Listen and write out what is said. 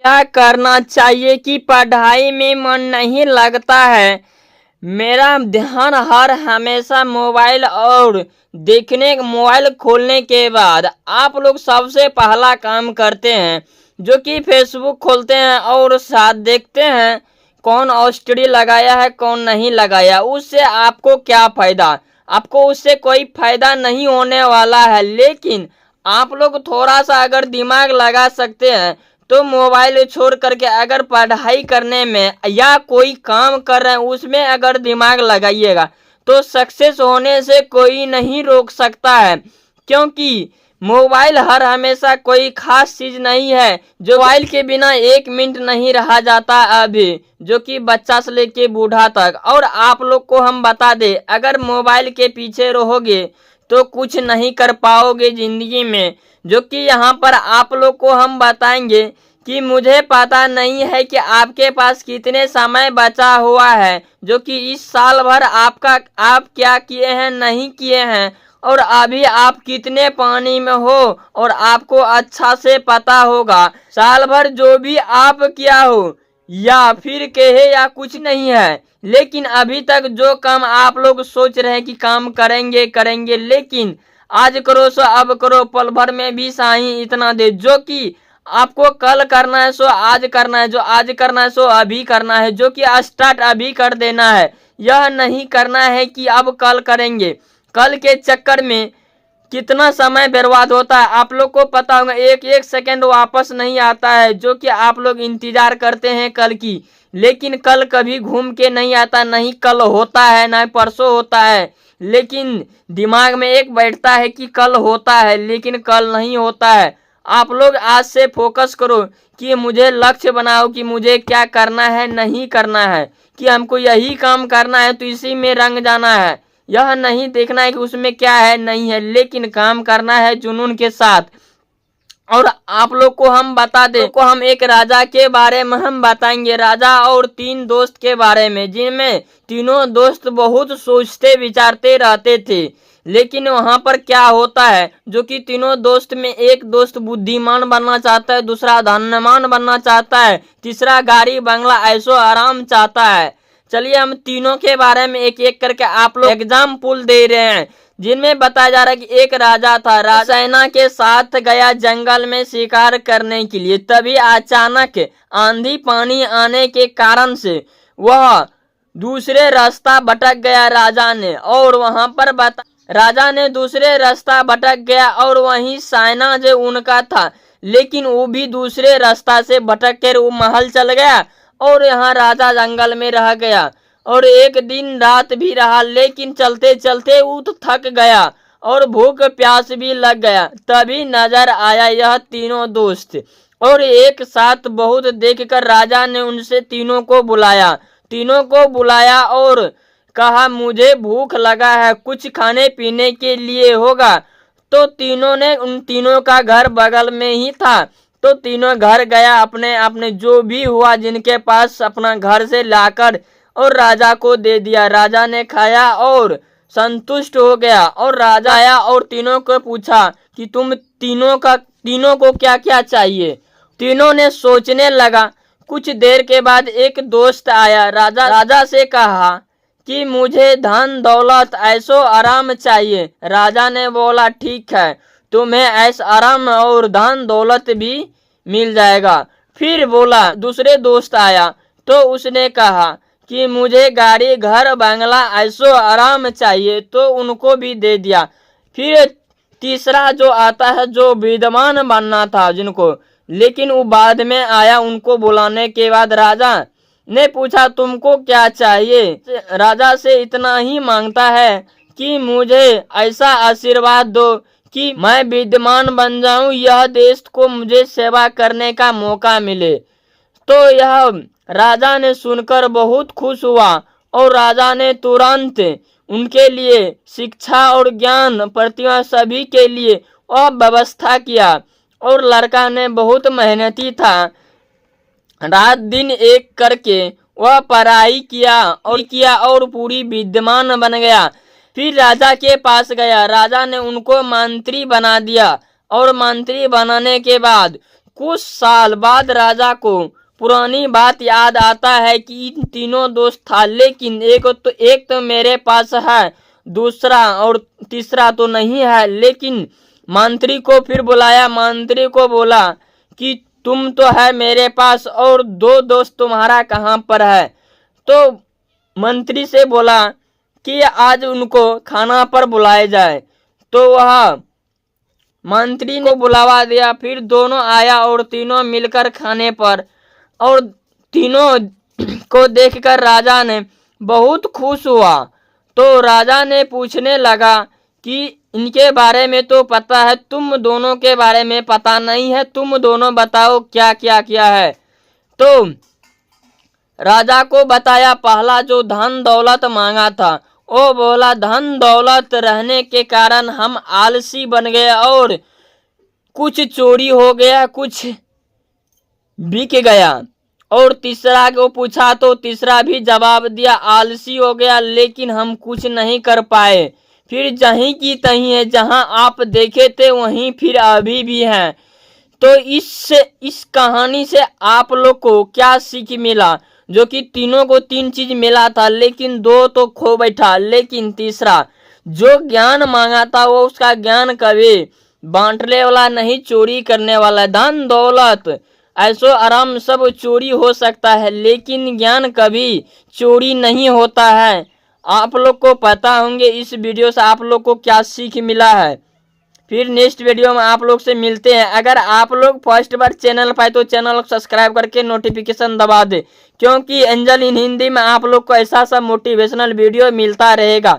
क्या करना चाहिए कि पढ़ाई में मन नहीं लगता है। मेरा ध्यान हर हमेशा मोबाइल और मोबाइल खोलने के बाद आप लोग सबसे पहला काम करते हैं जो कि फेसबुक खोलते हैं और साथ देखते हैं कौन स्टोरी लगाया है कौन नहीं लगाया। उससे आपको क्या फायदा? आपको उससे कोई फायदा नहीं होने वाला है, लेकिन आप लोग थोड़ा सा अगर दिमाग लगा सकते हैं तो मोबाइल छोड़ करके अगर पढ़ाई करने में या कोई काम कर रहे हैं उसमें अगर दिमाग लगाइएगा तो सक्सेस होने से कोई नहीं रोक सकता है। क्योंकि मोबाइल हर हमेशा कोई खास चीज नहीं है जो मोबाइल के बिना 1 मिनट नहीं रहा जाता अभी, जो कि बच्चा से लेके बूढ़ा तक। और आप लोग को हम बता दे, अगर मोबाइल के पीछे रहोगे तो कुछ नहीं कर पाओगे जिंदगी में। जो कि यहाँ पर आप लोग को हम बताएंगे कि मुझे पता नहीं है कि आपके पास कितने समय बचा हुआ है, जो कि इस साल भर आप क्या किए हैं नहीं किए हैं, और अभी आप कितने पानी में हो और आपको अच्छा से पता होगा। साल भर जो भी आप किया हो या फिर कहे या कुछ नहीं है, लेकिन अभी तक जो काम आप लोग सोच रहे हैं कि काम करेंगे करेंगे, लेकिन आज करो सो अब करो, पल भर में भी साही इतना दे। जो कि आपको कल करना है सो आज करना है, जो आज करना है सो अभी करना है, जो कि स्टार्ट अभी कर देना है। यह नहीं करना है कि अब कल करेंगे। कल के चक्कर में कितना समय बर्बाद होता है आप लोग को पता होगा। एक एक सेकंड वापस नहीं आता है, जो कि आप लोग इंतजार करते हैं कल की, लेकिन कल कभी घूम के नहीं आता। नहीं कल होता है ना परसों होता है, लेकिन दिमाग में एक बैठता है कि कल होता है, लेकिन कल नहीं होता है। आप लोग आज से फोकस करो कि मुझे लक्ष्य बनाओ कि मुझे क्या करना है नहीं करना है, कि हमको यही काम करना है तो इसी में रंग जाना है। यह नहीं देखना है कि उसमें क्या है नहीं है, लेकिन काम करना है जुनून के साथ। और आप लोग को हम बता दें को हम एक राजा के बारे में हम बताएंगे, राजा और 3 दोस्त के बारे में, जिनमें तीनों दोस्त बहुत सोचते विचारते रहते थे। लेकिन वहां पर क्या होता है, जो कि तीनों दोस्त में एक दोस्त बुद्धिमान बनना चाहता है, दूसरा धनवान बनना चाहता है, तीसरा गाड़ी बंगला ऐशो आराम चाहता है। चलिए हम तीनों के बारे में एक एक करके आप लोग एग्जाम्पल दे रहे हैं, जिनमें बताया जा रहा है कि एक राजा था, राजा सेना के साथ गया जंगल में शिकार करने के लिए। तभी अचानक आंधी पानी आने के कारण से वह दूसरे रास्ता भटक गया राजा ने, और वहां पर राजा ने दूसरे रास्ता भटक गया और वहीं सेना जो उनका था, लेकिन वो भी दूसरे रास्ता से भटक कर वो महल चल गया और यहाँ राजा जंगल में रह गया। और एक दिन रात भी रहा, लेकिन चलते चलते वो तो थक गया और भूख प्यास भी लग गया। तभी नजर आया यह तीनों दोस्त, और एक साथ बहुत देखकर राजा ने उनसे तीनों को बुलाया और कहा मुझे भूख लगा है, कुछ खाने पीने के लिए होगा। तो तीनों ने, उन तीनों का घर बगल में ही था, तो तीनों घर गया, अपने अपने जो भी हुआ जिनके पास अपना घर से लाकर और राजा को दे दिया। राजा ने खाया और संतुष्ट हो गया, और राजा आया और तीनों को पूछा कि तुम तीनों को क्या क्या चाहिए। तीनों ने सोचने लगा। कुछ देर के बाद एक दोस्त आया, राजा से कहा कि मुझे धन दौलत ऐशो आराम चाहिए। राजा ने बोला ठीक है, तुम्हें ऐश आराम और धन दौलत भी मिल जाएगा। फिर बोला दूसरे दोस्त आया, तो उसने कहा कि मुझे गाड़ी घर बंगला ऐशो आराम चाहिए, तो उनको भी दे दिया। फिर तीसरा जो आता है, जो विद्वान बनना था जिनको, लेकिन वो बाद में आया। उनको बुलाने के बाद राजा ने पूछा तुमको क्या चाहिए। राजा से इतना ही मांगता है कि मुझे ऐसा आशीर्वाद दो कि मैं विद्वान बन जाऊं, यह देश को मुझे सेवा करने का मौका मिले। तो यह राजा ने सुनकर बहुत खुश हुआ, और राजा ने तुरंत उनके लिए शिक्षा और ज्ञान प्रतिभा सभी के लिए वह व्यवस्था किया। और लड़का ने बहुत मेहनती था, रात दिन एक करके वह पढ़ाई किया और पूरी विद्वान बन गया। फिर राजा के पास गया, राजा ने उनको मंत्री बना दिया, और मंत्री बनाने के बाद कुछ साल बाद राजा को पुरानी बात याद आता है कि इन तीनों दोस्त था, लेकिन एक तो मेरे पास है, दूसरा और तीसरा तो नहीं है। लेकिन मंत्री को फिर बुलाया, मंत्री को बोला कि तुम तो है मेरे पास और दो दोस्त तुम्हारा कहाँ पर है। तो मंत्री से बोला कि आज उनको खाना पर बुलाया जाए। तो वह मंत्री ने बुलावा दिया, फिर दोनों आया और तीनों मिलकर खाने पर, और तीनों को देखकर राजा ने बहुत खुश हुआ। तो राजा ने पूछने लगा कि इनके बारे में तो पता है, तुम दोनों के बारे में पता नहीं है, तुम दोनों बताओ क्या क्या किया है। तो राजा को बताया, पहला जो धन दौलत मांगा था, वो बोला धन दौलत रहने के कारण हम आलसी बन गए और कुछ चोरी हो गया, कुछ बिक गया। और तीसरा को पूछा तो तीसरा भी जवाब दिया, आलसी हो गया लेकिन हम कुछ नहीं कर पाए, फिर जहीं की तहीं है, जहां आप देखे थे वहीं फिर अभी भी हैं। तो इस कहानी से आप लोग को क्या सीख मिला? जो कि तीनों को तीन चीज मिला था, लेकिन दो तो खो बैठा, लेकिन तीसरा जो ज्ञान मांगा था वो उसका ज्ञान कभी बांटने वाला नहीं, चोरी करने वाला। धन दौलत ऐसो आराम सब चोरी हो सकता है, लेकिन ज्ञान कभी चोरी नहीं होता है। आप लोग को पता होंगे इस वीडियो से आप लोग को क्या सीख मिला है। फिर नेक्स्ट वीडियो में आप लोग से मिलते हैं। अगर आप लोग फर्स्ट बार चैनल पाए तो चैनल को सब्सक्राइब करके नोटिफिकेशन दबा दे, क्योंकि एंजल इन हिंदी में आप लोग को ऐसा सा मोटिवेशनल वीडियो मिलता रहेगा।